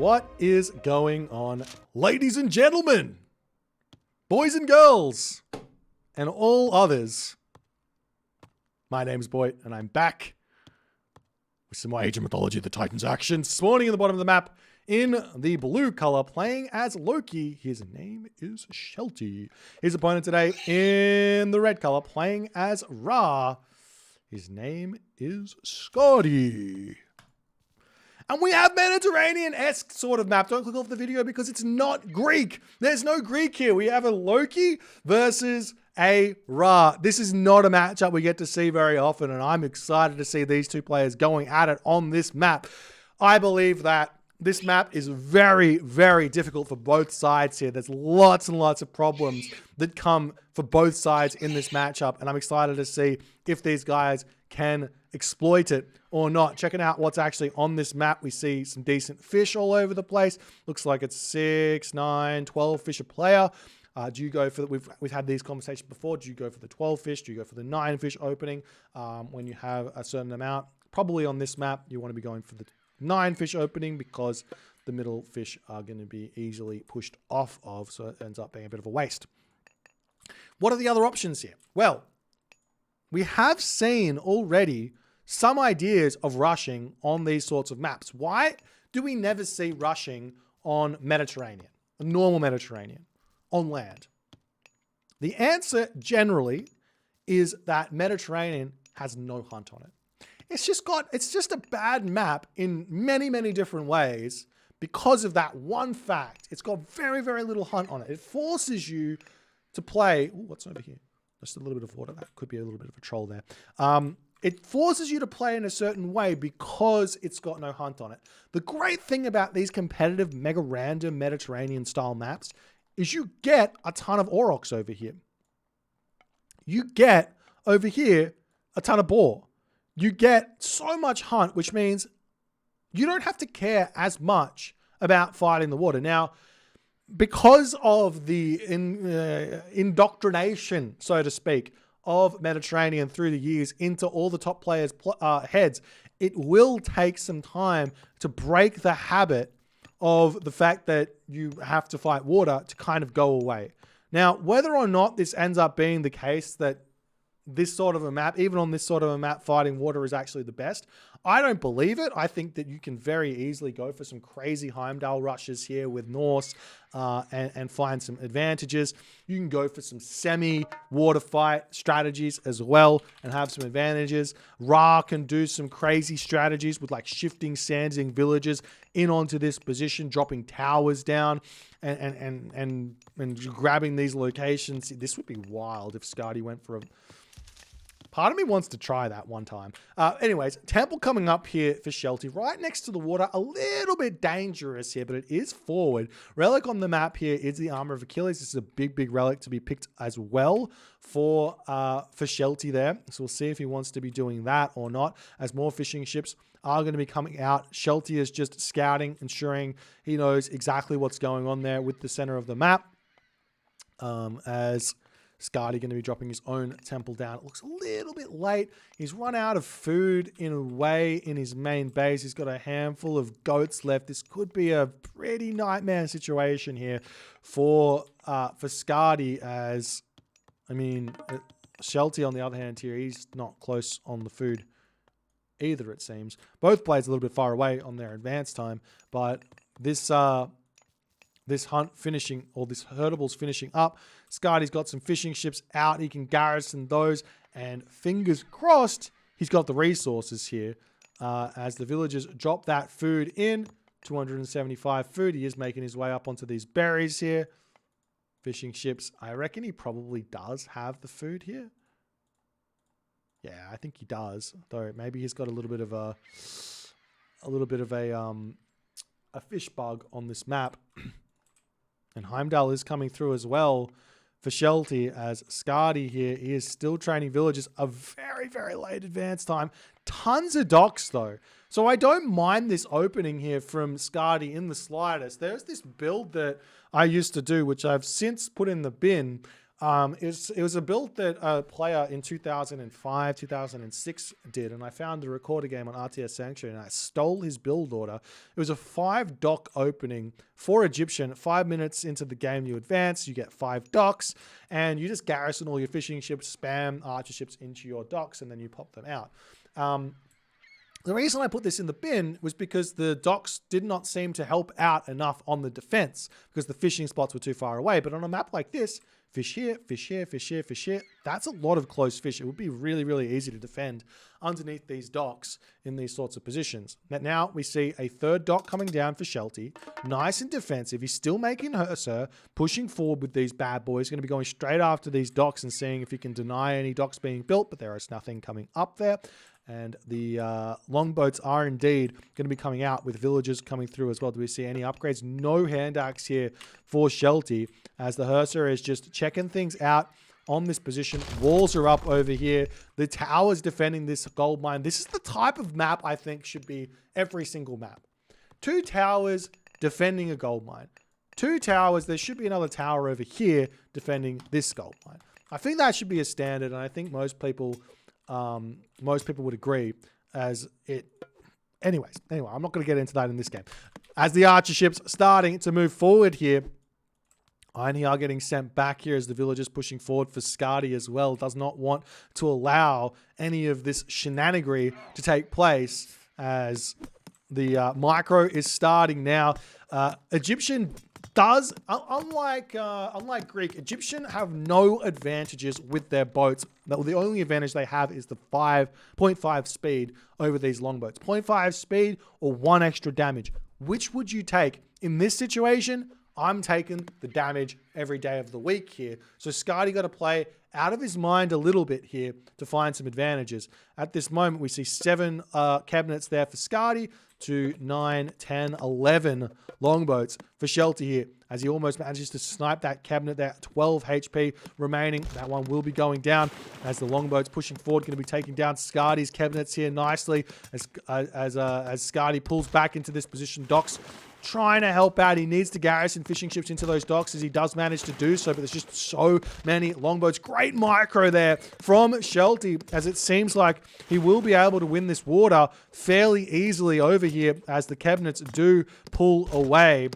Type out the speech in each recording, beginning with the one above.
What is going on, ladies and gentlemen, boys and girls, and all others? My name's Boit, and I'm back with some more Age of Mythology of the Titans action. Spawning in the bottom of the map in the blue color, playing as Loki. His name is Shelty. His opponent today in the red color, playing as Ra. His name is Skady. And we have Mediterranean-esque sort of map. Don't click off the video because it's not Greek. There's no Greek here. We have a Loki versus a Ra. This is not a matchup we get to see very often, and I'm excited to see these two players going at it on this map. I believe that this map is very, very difficult for both sides here. There's lots and lots of problems that come for both sides in this matchup, and I'm excited to see if these guys can exploit it or not. Checking out what's actually on this map, we see some decent fish all over the place. Looks like it's 6, 9, 12 fish a player. Do you go for the, we've had these conversations before. Do you go for the 12 fish? Do you go for the 9 fish opening when you have a certain amount? Probably on this map, you want to be going for the 9 fish opening because the middle fish are going to be easily pushed off of, so it ends up being a bit of a waste. What are the other options here? Well, we have seen already some ideas of rushing on these sorts of maps. Why do we never see rushing on Mediterranean, a normal Mediterranean, on land? The answer generally is that Mediterranean has no hunt on it. It's just a bad map in many, many different ways because of that one fact. It's got very, very little hunt on it. It forces you to play. Ooh, what's over here? Just a little bit of water. That could be a little bit of a troll there. It forces you to play in a certain way because it's got no hunt on it. The great thing about these competitive, mega random Mediterranean style maps is you get a ton of aurochs over here. You get over here a ton of boar. You get so much hunt, which means you don't have to care as much about fighting the water. Now, because of the indoctrination, so to speak, of Mediterranean through the years into all the top players' heads, it will take some time to break the habit of the fact that you have to fight water to kind of go away. Now, whether or not this ends up being the case that this sort of a map, even on this sort of a map, fighting water is actually the best, I don't believe it. I think that you can very easily go for some crazy Heimdall rushes here with Norse and find some advantages. You can go for some semi-water fight strategies as well and have some advantages. Ra can do some crazy strategies with like shifting, sanding villages in onto this position, dropping towers down and grabbing these locations. This would be wild if Skady went for a... Part of me wants to try that one time. Anyways, temple coming up here for Shelty, right next to the water. A little bit dangerous here, but it is forward. Relic on the map here is the Armor of Achilles. This is a big, big relic to be picked as well for Shelty there. So we'll see if he wants to be doing that or not, as more fishing ships are going to be coming out. Shelty is just scouting, ensuring he knows exactly what's going on there with the center of the map. As Skady going to be dropping his own temple down. It looks a little bit late. He's run out of food in a way in his main base. He's got a handful of goats left. This could be a pretty nightmare situation here for Skady, as, I mean, Shelty on the other hand here, he's not close on the food either, it seems. Both players a little bit far away on their advance time, but this hunt finishing, or this herdable's finishing up. Skady's got some fishing ships out. He can garrison those, and fingers crossed, he's got the resources here. As the villagers drop that food in, 275 food. He is making his way up onto these berries here. Fishing ships. I reckon he probably does have the food here. Yeah, I think he does. Though maybe he's got a little bit of a fish bug on this map. And Heimdall is coming through as well for Shelty, as Skady here, he is still training villagers. A very, very late advance time. Tons of docks though. So I don't mind this opening here from Skady in the slightest. There's this build that I used to do, which I've since put in the bin, It was a build that a player in 2005, 2006 did, and I found the recorder game on RTS Sanctuary, and I stole his build order. It was a 5 dock opening for Egyptian. 5 minutes into the game, you advance, you get 5 docks, and you just garrison all your fishing ships, spam archer ships into your docks, and then you pop them out. The reason I put this in the bin was because the docks did not seem to help out enough on the defense because the fishing spots were too far away. But on a map like this, fish here, fish here, fish here, fish here, that's a lot of close fish. It would be really, really easy to defend underneath these docks in these sorts of positions. But now we see a 3rd dock coming down for Shelty. Nice and defensive. He's still making her, pushing forward with these bad boys. Going to be going straight after these docks and seeing if he can deny any docks being built, but there is nothing coming up there. And the longboats are indeed going to be coming out with villagers coming through as well. Do we see any upgrades? No hand axe here for Shelty as the Herser is just checking things out on this position. Walls are up over here. The tower's defending this gold mine. This is the type of map I think should be every single map. 2 towers defending a gold mine. 2 towers. There should be another tower over here defending this gold mine. I think that should be a standard, and I think most people would agree as it... Anyway, I'm not going to get into that in this game. As the archer ships starting to move forward here, Einhee are getting sent back here as the villagers pushing forward for Skady as well. Does not want to allow any of this shenanigery to take place as the micro is starting now. Egyptian does, unlike Greek, Egyptian have no advantages with their boats. The only advantage they have is the 0.5 speed over these longboats. 0.5 speed or 1 extra damage. Which would you take? In this situation, I'm taking the damage every day of the week here. So Skady got to play out of his mind a little bit here to find some advantages. At this moment, we see 7 cabinets there for Skady to 9, 10, 11 longboats for Shelty here as he almost manages to snipe that cabinet there. 12 HP remaining. That one will be going down as the longboats pushing forward, going to be taking down Skady's cabinets here nicely as Skady pulls back into this position. Docks trying to help out. He needs to garrison fishing ships into those docks as he does manage to do so, but there's just so many longboats. Great micro there from Shelty as it seems like he will be able to win this water fairly easily over here as the cabinets do pull away,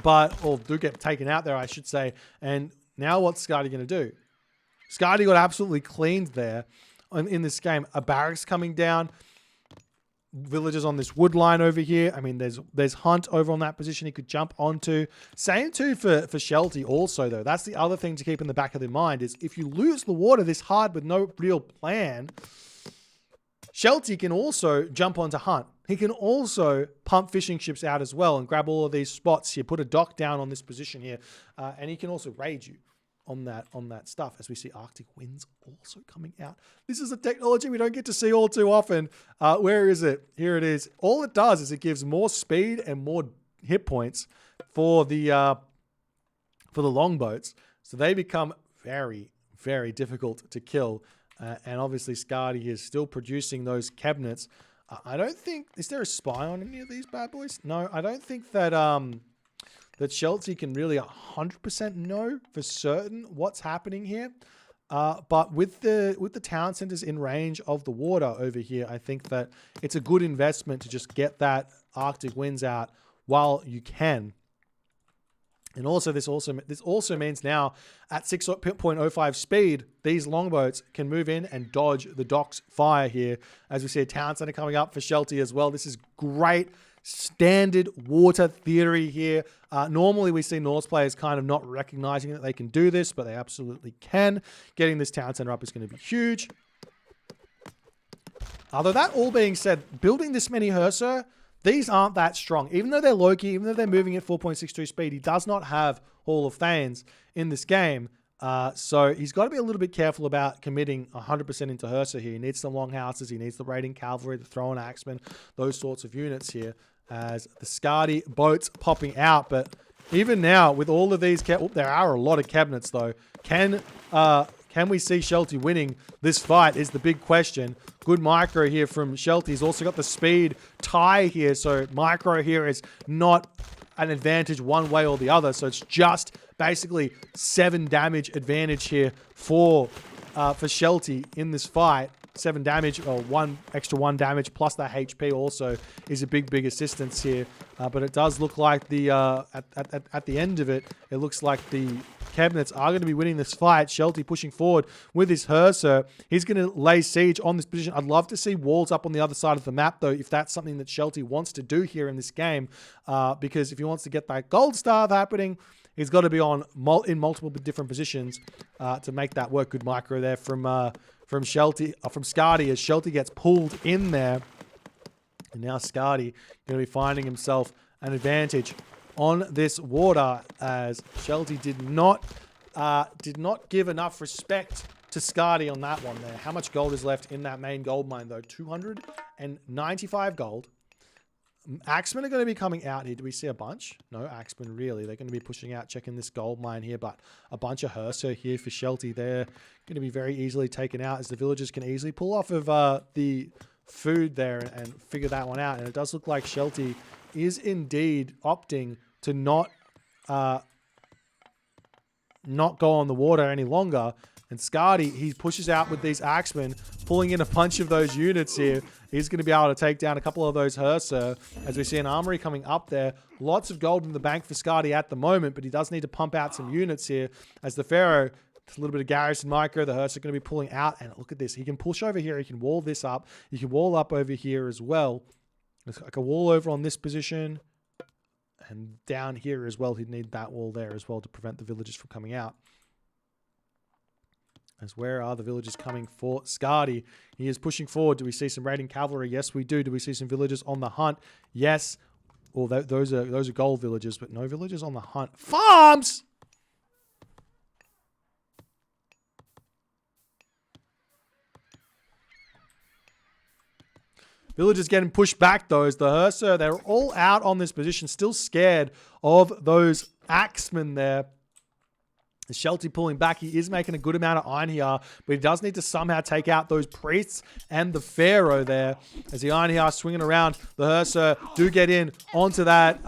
or do get taken out there, I should say. And now what's Skady going to do? Skady got absolutely cleaned there in this game. A barracks coming down. Villagers on this wood line over here. I mean, there's Hunt over on that position he could jump onto. Same too for Shelty also, though. That's the other thing to keep in the back of their mind is if you lose the water this hard with no real plan, Shelty can also jump onto Hunt. He can also pump fishing ships out as well and grab all of these spots here, put a dock down on this position here, and he can also raid you on that stuff as we see Arctic winds also coming out. This is a technology we don't get to see all too often. Where is it? Here it is. All it does is it gives more speed and more hit points for the longboats. So they become very, very difficult to kill. And obviously Skady is still producing those cabinets. I don't think... Is there a spy on any of these bad boys? No, I don't think that... that Shelty can really 100% know for certain what's happening here. But with the town centers in range of the water over here, I think that it's a good investment to just get that Arctic winds out while you can. And also, this also means now at 6.05 speed, these longboats can move in and dodge the dock's fire here. As we see a town center coming up for Shelty as well. This is great standard water theory here. Normally we see Norse players kind of not recognizing that they can do this, but they absolutely can. Getting this town center up is going to be huge. Although that all being said, building this many Herser, these aren't that strong. Even though they're Loki, even though they're moving at 4.62 speed, he does not have Hall of Thanes in this game. So he's got to be a little bit careful about committing 100% into Herser here. He needs some long houses. He needs the raiding cavalry, the throwing axemen, those sorts of units here. As the Skady boats popping out. But even now, with all of these... there are a lot of cabinets, though. Can we see Shelty winning this fight is the big question. Good micro here from Shelty. He's also got the speed tie here. So micro here is not an advantage one way or the other. So it's just basically 7 damage advantage here for Shelty in this fight. 7 damage, or 1 damage, plus that HP also is a big assistance here. But it does look like the at the end of it, it looks like the Cabinets are going to be winning this fight. Shelty pushing forward with his Herser. He's going to lay siege on this position. I'd love to see walls up on the other side of the map, though, if that's something that Shelty wants to do here in this game. Because if he wants to get that gold star happening, he's got to be on in multiple different positions to make that work. Good micro there from Skady, as Shelty gets pulled in there. And now Skady going to be finding himself an advantage on this water, as Shelty did not give enough respect to Skady on that one there. How much gold is left in that main gold mine, though? 295 gold. Axemen are going to be coming out here. Do we see a bunch? No Axemen, really. They're going to be pushing out, checking this gold mine here, but a bunch of Herser here for Shelty. They're going to be very easily taken out, as the villagers can easily pull off of the food there and figure that one out. And it does look like Shelty is indeed opting to not go on the water any longer. And Skady, he pushes out with these Axemen, pulling in a bunch of those units here. He's going to be able to take down a couple of those Herser, as we see an armory coming up there. Lots of gold in the bank for Skady at the moment, but he does need to pump out some units here, as the Pharaoh, a little bit of garrison micro, the Herser are going to be pulling out. And look at this. He can push over here. He can wall this up. He can wall up over here as well. There's like a wall over on this position. And down here as well, he'd need that wall there as well to prevent the villagers from coming out. As where are the villagers coming for Skady? He is pushing forward. Do we see some raiding cavalry? Yes, we do. Do we see some villagers on the hunt? Yes. Well, those are gold villagers, but no villagers on the hunt. Farms! Villagers getting pushed back, though, as the Herser, they're all out on this position, still scared of those Axemen there. Shelty pulling back. He is making a good amount of iron here, but he does need to somehow take out those priests and the Pharaoh there. As the iron here swinging around, the Herser do get in onto that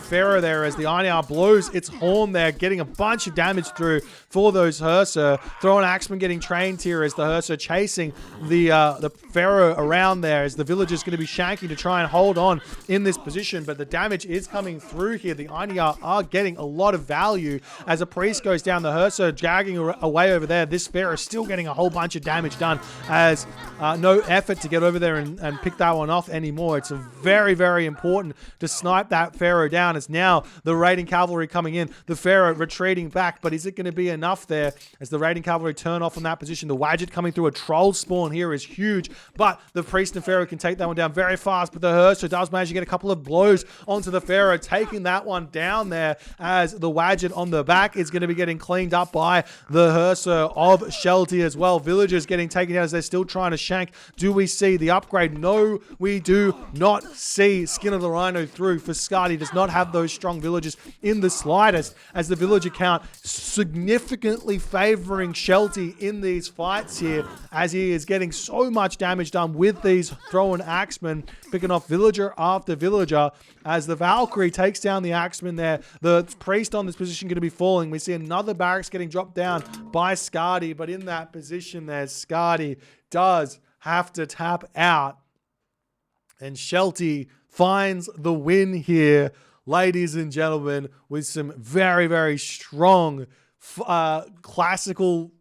Pharaoh there, as the Iron blows its horn there, getting a bunch of damage through for those Herser. Throwing Axemen getting trained here, as the Herser chasing the Pharaoh around there, as the villagers going to be shanking to try and hold on in this position. But the damage is coming through here. The Iron are getting a lot of value as a priest goes down. The Herser dragging away over there. This Pharaoh is still getting a whole bunch of damage done, as no effort to get over there and pick that one off anymore. It's very important to snipe that Pharaoh down, as now the raiding cavalry coming in, the Pharaoh retreating back. But is it going to be enough there, as the raiding cavalry turn off on that position? The Wadget coming through a troll spawn here is huge, but the priest and Pharaoh can take that one down very fast. But the Herser does manage to get a couple of blows onto the Pharaoh, taking that one down there, as the Wadget on the back is going to be getting cleaned up by the Herser of Shelty as well. Villagers getting taken down as they're still trying to shank. Do we see the upgrade? No, we do not see Skin of the Rhino through, for Skady does not have those strong villagers in the slightest, as the villager count significantly favoring Shelty in these fights here, as he is getting so much damage done with these thrown Axemen, picking off villager after villager. As the Valkyrie takes down the Axemen there, the priest on this position going to be falling. We see another barracks getting dropped down by Skady, but in that position there, Skady does have to tap out, and Shelty finds the win here, ladies and gentlemen, with some very strong classical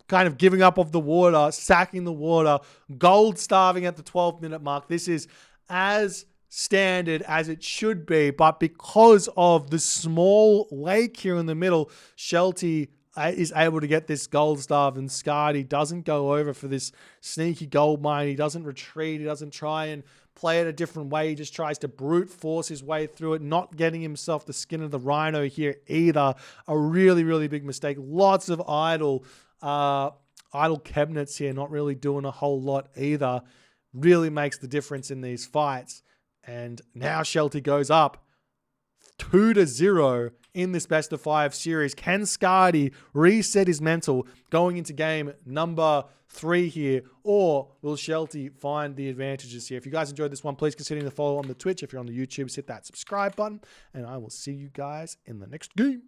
kind of giving up of the water, sacking the water, gold starving at the 12-minute mark. This is as standard as it should be, but because of the small lake here in the middle, Shelty is able to get this gold starve, and Skady doesn't go over for this sneaky gold mine. He doesn't retreat. He doesn't try and play it a different way. He just tries to brute force his way through it, not getting himself the Skin of the Rhino here either. A really big mistake. Lots of idle cabinets here, not really doing a whole lot either. Really makes the difference in these fights. And now Shelty goes up 2-0 in this best of 5 series. Can Skady reset his mental going into game number 3 here, or will Shelty find the advantages here? If you guys enjoyed this one, please consider the follow on the Twitch. If you're on the YouTube, hit that subscribe button, and I will see you guys in the next game.